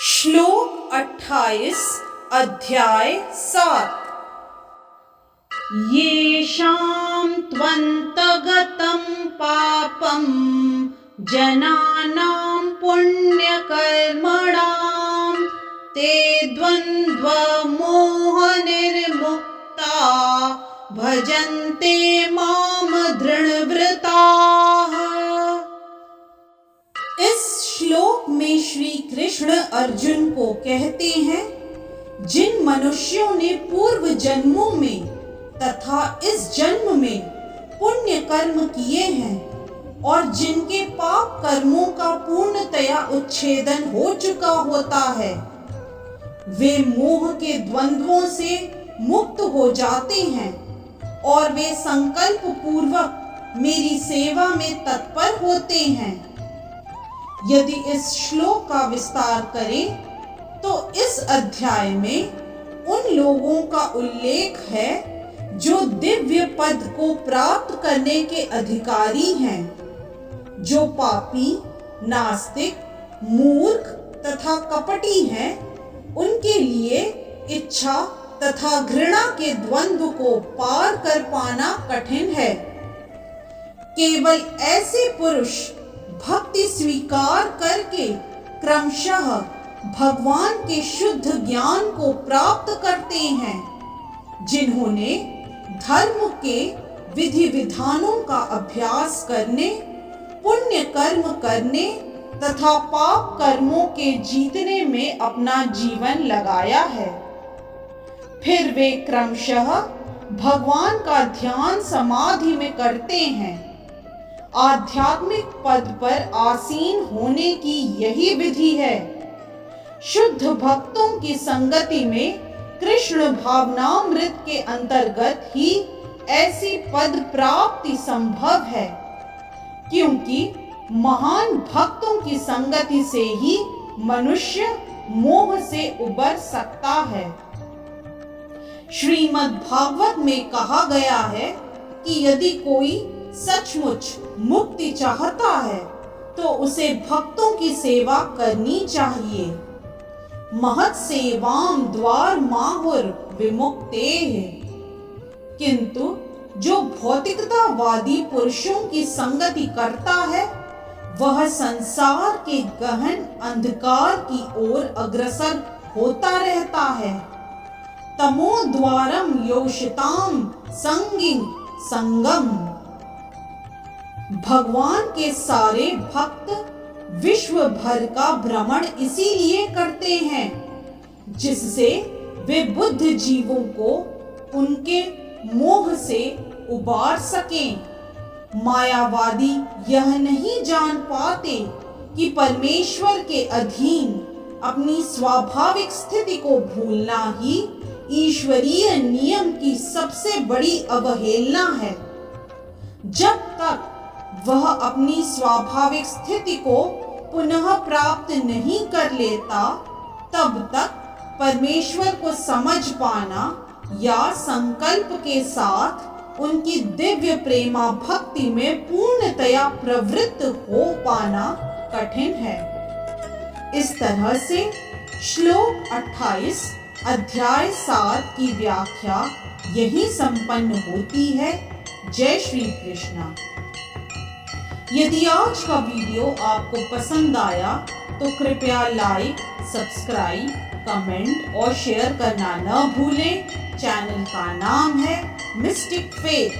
श्लोक 28 अध्याय 7। येषां त्वन्तगतं पापं जनानां पुण्यकर्मणां ते द्वन्द्वमोहनिर्मुक्ता भजन्ते मां दृढव्रताः। इस श्लोक में श्री कृष्ण अर्जुन को कहते हैं, जिन मनुष्यों ने पूर्व जन्मों में तथा इस जन्म में पुण्य कर्म किए हैं और जिनके पाप कर्मों का पूर्णतया उच्छेदन हो चुका होता है, वे मोह के द्वंद्वों से मुक्त हो जाते हैं और वे संकल्प पूर्वक मेरी सेवा में तत्पर होते हैं। यदि इस श्लोक का विस्तार करें तो इस अध्याय में उन लोगों का उल्लेख है जो दिव्य पद को प्राप्त करने के अधिकारी हैं, जो पापी, नास्तिक, मूर्ख तथा कपटी हैं। उनके लिए इच्छा तथा घृणा के द्वंद्व को पार कर पाना कठिन है। केवल ऐसे पुरुष भक्ति स्वीकार करके क्रमशः भगवान के शुद्ध ज्ञान को प्राप्त करते हैं, जिन्होंने धर्म के विधि विधानों का अभ्यास करने, पुण्य कर्म करने तथा पाप कर्मों के जीतने में अपना जीवन लगाया है। फिर वे क्रमशः भगवान का ध्यान समाधि में करते हैं। आध्यात्मिक पद पर आसीन होने की यही विधि है। शुद्ध भक्तों की संगति में कृष्ण भावनामृत के अंतर्गत ही ऐसी पद प्राप्ति संभव है, क्योंकि महान भक्तों की संगति से ही मनुष्य मोह से उबर सकता है। श्रीमद् भागवत में कहा गया है कि यदि कोई सचमुच मुक्ति चाहता है तो उसे भक्तों की सेवा करनी चाहिए। महत् सेवाम द्वार माहुर विमुक्तेः। किंतु जो भौतिकतावादी पुरुषों की संगति करता है, वह संसार के गहन अंधकार की ओर अग्रसर होता रहता है। तमो द्वारम योषिताम संगिं संगम। भगवान के सारे भक्त विश्व भर का भ्रमण इसीलिए करते हैं, जिससे वे बुद्ध जीवों को उनके मोह से उबार सकें। मायावादी यह नहीं जान पाते कि परमेश्वर के अधीन अपनी स्वाभाविक स्थिति को भूलना ही ईश्वरीय नियम की सबसे बड़ी अवहेलना है। जब तक वह अपनी स्वाभाविक स्थिति को पुनः प्राप्त नहीं कर लेता, तब तक परमेश्वर को समझ पाना या संकल्प के साथ उनकी दिव्य प्रेमा भक्ति में पूर्णतया प्रवृत्त हो पाना कठिन है। इस तरह से श्लोक 28 अध्याय 7 की व्याख्या यही संपन्न होती है। जय श्री कृष्ण। यदि आज का वीडियो आपको पसंद आया तो कृपया लाइक, सब्सक्राइब, कमेंट और शेयर करना न भूलें। चैनल का नाम है मिस्टिक फेथ।